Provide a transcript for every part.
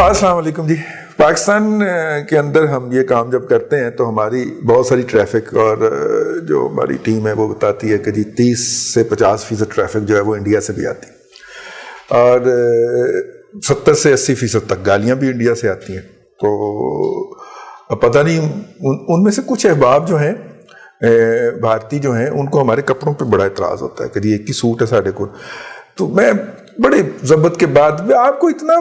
السلام علیکم جی. پاکستان کے اندر ہم یہ کام جب کرتے ہیں تو ہماری بہت ساری ٹریفک اور جو ہماری ٹیم ہے وہ بتاتی ہے کہ جی 30 سے 50% ٹریفک جو ہے وہ انڈیا سے بھی آتی ہے اور 70 سے 80% تک گالیاں بھی انڈیا سے آتی ہیں. تو پتہ نہیں ان میں سے کچھ احباب جو ہیں بھارتی جو ہیں ان کو ہمارے کپڑوں پہ بڑا اعتراض ہوتا ہے کہ جی ایک ہی سوٹ ہے ساڑھے کو. تو میں بڑے ضبط کے بعد آپ کو اتنا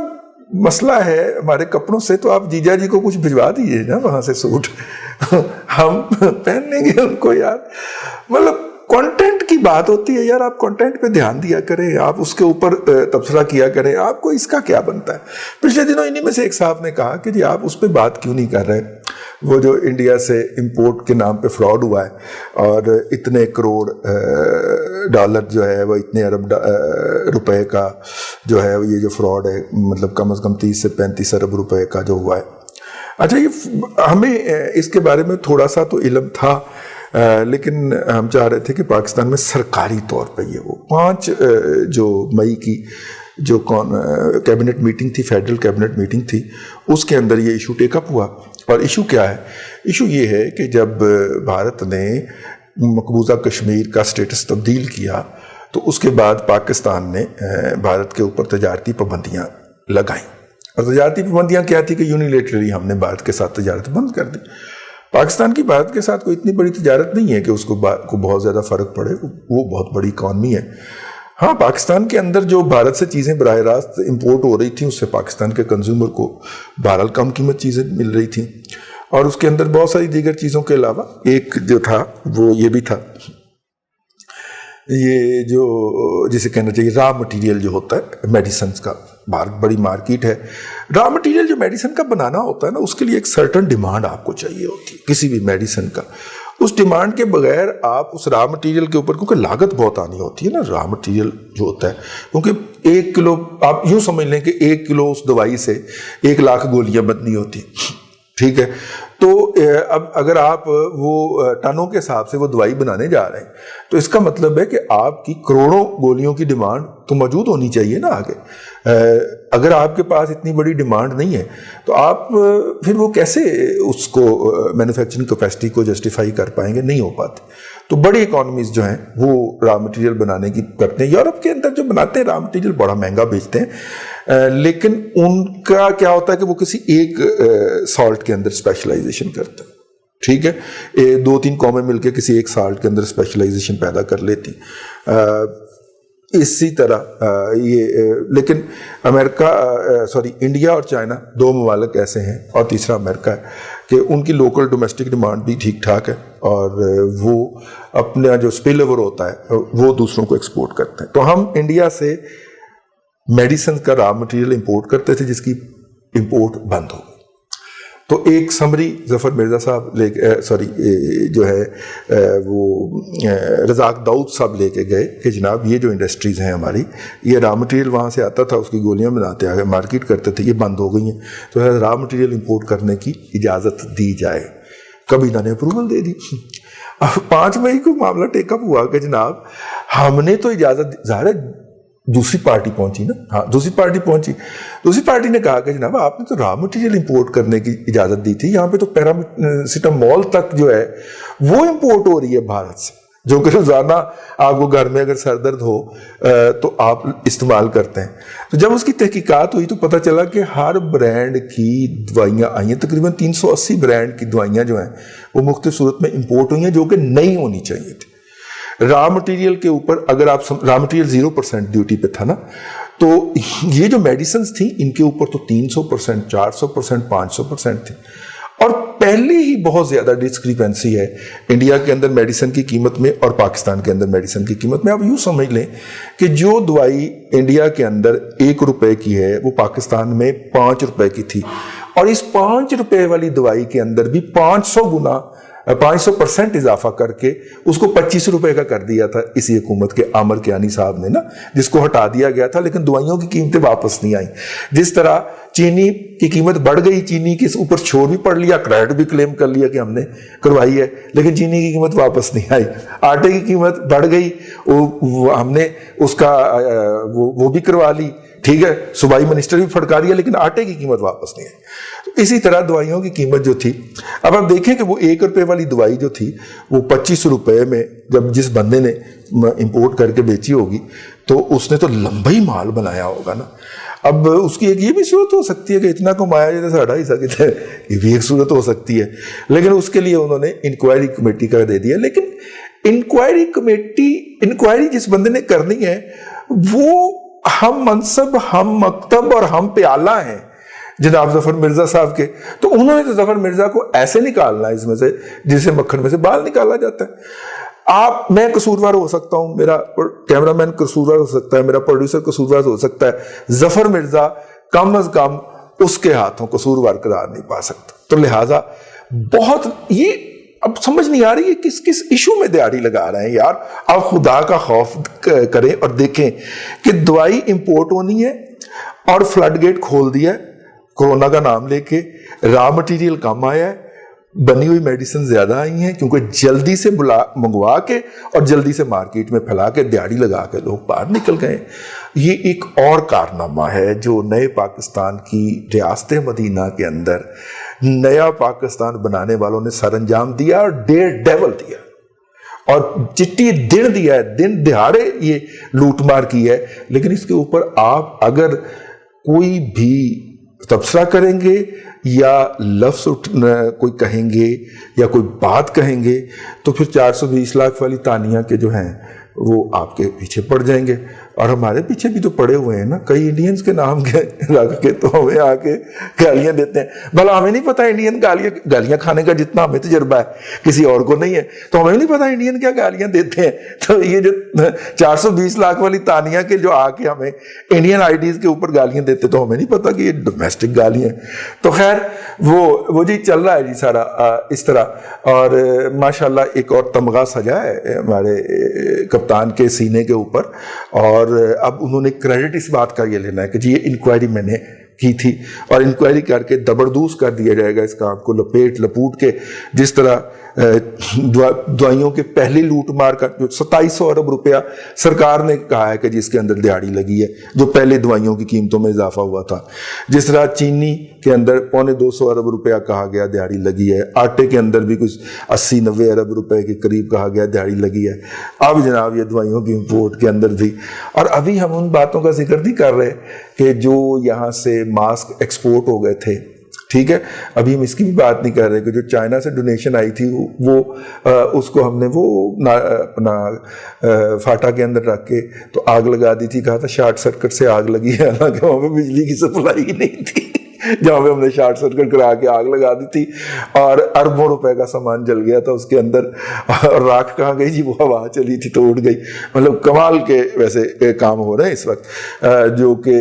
مسئلہ ہے ہمارے کپڑوں سے تو آپ جیجا جی کو کچھ بھجوا دیجیے نا وہاں سے سوٹ ہم پہن لیں گے ان کو. یار مطلب کانٹینٹ کی بات ہوتی ہے یار, آپ کانٹینٹ پہ دھیان دیا کریں, آپ اس کے اوپر تبصرہ کیا کریں, آپ کو اس کا کیا بنتا ہے. پچھلے دنوں انہی میں سے ایک صاحب نے کہا کہ جی آپ اس پہ بات کیوں نہیں کر رہے, وہ جو انڈیا سے امپورٹ کے نام پہ فراڈ ہوا ہے اور اتنے کروڑ ڈالر جو ہے وہ اتنے ارب روپے کا جو ہے یہ جو فراڈ ہے, مطلب کم از کم 30 سے 35 ارب روپے کا جو ہوا ہے. اچھا یہ ہمیں اس کے بارے میں تھوڑا سا تو علم تھا لیکن ہم چاہ رہے تھے کہ پاکستان میں سرکاری طور پہ یہ وہ 5 جو مئی کی جو کیبنٹ میٹنگ تھی, فیڈرل کیبنٹ میٹنگ تھی, اس کے اندر یہ ایشو ٹیک اپ ہوا. اور ایشو کیا ہے؟ ایشو یہ ہے کہ جب بھارت نے مقبوضہ کشمیر کا سٹیٹس تبدیل کیا تو اس کے بعد پاکستان نے بھارت کے اوپر تجارتی پابندیاں لگائیں. اور تجارتی پابندیاں کیا تھی کہ یونیلیٹرلی ہم نے بھارت کے ساتھ تجارت بند کر دی. پاکستان کی بھارت کے ساتھ کوئی اتنی بڑی تجارت نہیں ہے کہ اس کو بہت زیادہ فرق پڑے, وہ بہت بڑی اکانومی ہے. ہاں پاکستان کے اندر جو بھارت سے چیزیں براہ راست امپورٹ ہو رہی تھیں اس سے پاکستان کے کنزیومر کو بہرحال کم قیمت چیزیں مل رہی تھیں, اور اس کے اندر بہت ساری دیگر چیزوں کے علاوہ ایک جو تھا وہ یہ بھی تھا, یہ جو جسے کہنا چاہیے را مٹیریل جو ہوتا ہے میڈیسنز کا, بڑی مارکیٹ ہے. را مٹیریل جو میڈیسن کا بنانا ہوتا ہے نا اس کے لیے ایک سرٹن ڈیمانڈ آپ کو چاہیے ہوتی ہے کسی بھی میڈیسن کا. اس ڈیمانڈ کے بغیر آپ اس را مٹیریل کے اوپر, کیونکہ لاگت بہت آنی ہوتی ہے نا را مٹیریل جو ہوتا ہے, کیونکہ 1 کلو آپ یوں سمجھ لیں کہ 1 کلو اس دوائی سے 1 لاکھ گولیاں بننی ہوتی ہیں, ٹھیک ہے. تو اب اگر آپ وہ ٹنوں کے حساب سے وہ دوائی بنانے جا رہے ہیں تو اس کا مطلب ہے کہ آپ کی کروڑوں گولیوں کی ڈیمانڈ تو موجود ہونی چاہیے نا آگے. اگر آپ کے پاس اتنی بڑی ڈیمانڈ نہیں ہے تو آپ پھر وہ کیسے اس کو مینوفیکچرنگ کیپیسٹی کو جسٹیفائی کر پائیں گے, نہیں ہو پاتے. تو بڑی اکانومیز جو ہیں وہ را مٹیریل بنانے کی کرتے ہیں. یورپ کے اندر جو بناتے ہیں را مٹیریل بڑا مہنگا بیچتے ہیں, لیکن ان کا کیا ہوتا ہے کہ وہ کسی ایک سالٹ کے اندر اسپیشلائزیشن کرتے ہیں, ٹھیک ہے. 2-3 قومیں مل کے کسی ایک سالٹ کے اندر اسپیشلائزیشن پیدا کر لیتی. اسی طرح یہ لیکن انڈیا اور چائنا 2 ممالک ایسے ہیں, اور تیسرا امریکہ ہے, کہ ان کی لوکل ڈومیسٹک ڈیمانڈ بھی ٹھیک ٹھاک ہے اور وہ اپنا جو اسپل اوور ہوتا ہے وہ دوسروں کو ایکسپورٹ کرتے ہیں. تو ہم انڈیا سے میڈیسن کا را مٹیریل امپورٹ کرتے تھے جس کی امپورٹ بند ہو گئی. تو ایک سمری ظفر مرزا صاحب جو ہے وہ رزاق داؤد صاحب لے کے گئے کہ جناب یہ جو انڈسٹریز ہیں ہماری, یہ را مٹیریل وہاں سے آتا تھا, اس کی گولیاں بناتے آگے مارکیٹ کرتے تھے, یہ بند ہو گئی ہیں, تو را مٹیریل امپورٹ کرنے کی اجازت دی جائے. کبھی نہ نے اپروول دے دی. 5 مئی کو معاملہ ٹیک اپ ہوا کہ جناب ہم نے تو اجازت, ظاہر ہے دوسری پارٹی پہنچی نا, ہاں دوسری پارٹی نے کہا کہ جناب آپ نے تو را مٹیریل امپورٹ کرنے کی اجازت دی تھی, یہاں پہ تو پیراسیٹامول تک جو ہے وہ امپورٹ ہو رہی ہے بھارت سے, جو کہ روزانہ آپ کو گھر میں اگر سر درد ہو تو آپ استعمال کرتے ہیں. تو جب اس کی تحقیقات ہوئی تو پتہ چلا کہ ہر برانڈ کی دوائیاں آئی ہیں, تقریباً 380 برانڈ کی دوائیاں جو ہیں وہ مختلف صورت میں امپورٹ ہوئی ہیں جو کہ نہیں ہونی چاہیے تھی. را مٹیریل کے اوپر اگر آپ را مٹیریل 0% ڈیوٹی پہ تھا نا, تو یہ جو میڈیسنز تھیں ان کے اوپر تو 300%, 400%, 500% تھی. اور پہلے ہی بہت زیادہ ڈسکریپنسی ہے انڈیا کے اندر میڈیسن کی قیمت میں اور پاکستان کے اندر میڈیسن کی قیمت میں. آپ یوں سمجھ لیں کہ جو دوائی انڈیا کے اندر 1 روپے کی ہے وہ پاکستان میں 5 روپے کی تھی, اور اس 5 روپے والی دوائی کے اندر بھی 500% اضافہ کر کے اس کو 25 روپے کا کر دیا تھا اسی حکومت کے عامر کیانی صاحب نے نا, جس کو ہٹا دیا گیا تھا, لیکن دوائیوں کی قیمتیں واپس نہیں آئیں. جس طرح چینی کی قیمت بڑھ گئی, چینی کے اوپر چھوڑ بھی پڑ لیا, کریڈٹ بھی کلیم کر لیا کہ ہم نے کروائی ہے, لیکن چینی کی قیمت واپس نہیں آئی. آٹے کی قیمت بڑھ گئی, ہم نے اس کا وہ بھی کروا لی, ٹھیک ہے, صوبائی منسٹر بھی پھڑکا رہی ہے, لیکن آٹے کی قیمت واپس نہیں ہے. تو اسی طرح دوائیوں کی قیمت جو تھی, اب آپ دیکھیں کہ وہ 1 روپے والی دوائی جو تھی وہ 25 روپے میں جب جس بندے نے امپورٹ کر کے بیچی ہوگی تو اس نے تو لمبا ہی مال بنایا ہوگا نا. اب اس کی ایک یہ بھی صورت ہو سکتی ہے کہ اتنا کمایا جیسے ساڑھا حصہ کتنا ہے, یہ بھی ایک صورت ہو سکتی ہے, لیکن اس کے لیے انہوں نے انکوائری کمیٹی کا دے دیا. لیکن انکوائری جس بندے نے کرنی ہے وہ ہم منصب, ہم مکتب اور ہم پیالہ ہیں جناب ظفر مرزا صاحب کے. تو انہوں نے تو ظفر مرزا کو ایسے نکالنا اس میں سے جسے مکھن میں سے بال نکالا جاتا ہے. میں قصوروار ہو سکتا ہوں, میرا کیمرہ مین قصوروار ہو سکتا ہے, میرا پروڈیوسر قصوروار ہو سکتا ہے, ظفر مرزا کم از کم اس کے ہاتھوں قصوروار قرار نہیں پا سکتا. تو لہٰذا بہت یہ اب سمجھ نہیں آ رہی ہے کس ایشو میں دیہڑی لگا رہے ہیں یار. آپ خدا کا خوف کریں اور دیکھیں کہ دوائی امپورٹ ہونی ہے اور فلڈ گیٹ کھول دیا ہے کورونا کا نام لے کے, را مٹیریل کم آیا ہے, بنی ہوئی میڈیسن زیادہ آئی ہیں کیونکہ جلدی سے منگوا کے اور جلدی سے مارکیٹ میں پھیلا کے دیہڑی لگا کے لوگ باہر نکل گئے. یہ ایک اور کارنامہ ہے جو نئے پاکستان کی ریاست مدینہ کے اندر نیا پاکستان بنانے والوں نے سر انجام دیا اور ڈیول دیا اور چٹی دن دیا ہے, دن دہاڑے یہ لوٹ مار کی ہے. لیکن اس کے اوپر آپ اگر کوئی بھی تبصرہ کریں گے یا لفظ کوئی کہیں گے یا کوئی بات کہیں گے تو پھر 420 لاکھ والی تانیہ کے جو ہیں وہ آپ کے پیچھے پڑ جائیں گے. اور ہمارے پیچھے بھی تو پڑے ہوئے ہیں نا, کئی انڈینز کے نام رکھ کے تو ہمیں آ کے گالیاں دیتے ہیں. بھلا ہمیں نہیں پتا انڈین گالیاں کھانے کا جتنا ہمیں تجربہ ہے کسی اور کو نہیں ہے, تو ہمیں نہیں پتا انڈین کیا گالیاں دیتے ہیں. تو یہ جو 420 لاکھ والی تانیہ کے جو آ کے ہمیں انڈین آئی ڈیز کے اوپر گالیاں دیتے تو ہمیں نہیں پتا کہ یہ ڈومیسٹک گالیاں ہیں. تو خیر وہ جی چل رہا ہے جی سارا اس طرح. اور ماشاءاللہ ایک اور تمغہ سجا ہے ہمارے کپتان کے سینے کے اوپر, اور اب انہوں نے کریڈٹ اس بات کا یہ لینا ہے کہ جی یہ انکوائری میں نے کی تھی اور انکوائری کر کے زبردوز کر دیا جائے گا اس کام کو لپوٹ کے. جس طرح دوائیوں کے پہلی لوٹ مار کا جو 2700 ارب روپیہ سرکار نے کہا ہے کہ جس کے اندر دیہڑی لگی ہے جو پہلے دوائیوں کی قیمتوں میں اضافہ ہوا تھا. جس طرح چینی کے اندر 250 ارب روپیہ کہا گیا دیہڑی لگی ہے, آٹے کے اندر بھی کچھ 80-90 ارب روپے کے قریب کہا گیا دیہڑی لگی ہے. اب جناب یہ دوائیوں کی امپورٹ کے اندر بھی, اور ابھی ہم ان باتوں کا ذکر نہیں کر رہے کہ جو یہاں سے ماسک ایکسپورٹ ہو گئے تھے, ٹھیک ہے, ابھی ہم اس کی بھی بات نہیں کر رہے کہ جو چائنا سے ڈونیشن آئی تھی وہ اس کو ہم نے وہ اپنا فاٹا کے اندر رکھ کے تو آگ لگا دی تھی, کہا تھا شارٹ سرکٹ سے آگ لگی ہے, حالانکہ وہاں پہ بجلی کی سپلائی ہی نہیں تھی جہاں پہ ہم نے شارٹ سرکٹ کرا کے آگ لگا دی تھی اور اربوں روپے کا سامان جل گیا تھا اس کے اندر. اور راکھ کہاں گئی جی, وہ ہوا چلی تھی تو اڑ گئی. مطلب کمال کے ویسے کام ہو رہے ہیں اس وقت. جو کہ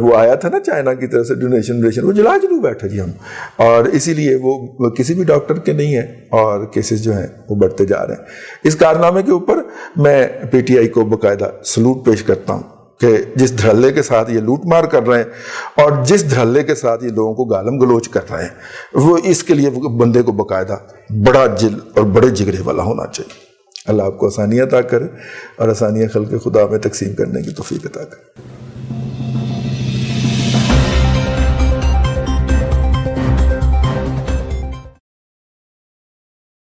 وہ آیا تھا نا چائنا کی طرف سے ڈونیشن وہ جلا بیٹھے جی ہم, اور اسی لیے وہ کسی بھی ڈاکٹر کے نہیں ہے اور کیسز جو ہیں وہ بڑھتے جا رہے ہیں. اس کارنامے کے اوپر میں پی ٹی آئی کو باقاعدہ سلوٹ پیش کرتا ہوں کہ جس دھڑلے کے ساتھ یہ لوٹ مار کر رہے ہیں اور جس دھڑلے کے ساتھ یہ لوگوں کو گالم گلوچ کر رہے ہیں وہ اس کے لیے بندے کو باقاعدہ بڑا دل اور بڑے جگرے والا ہونا چاہیے. اللہ آپ کو آسانیاں عطا کرے اور آسانیاں خلق خدا میں تقسیم کرنے کی توفیق عطا کرے.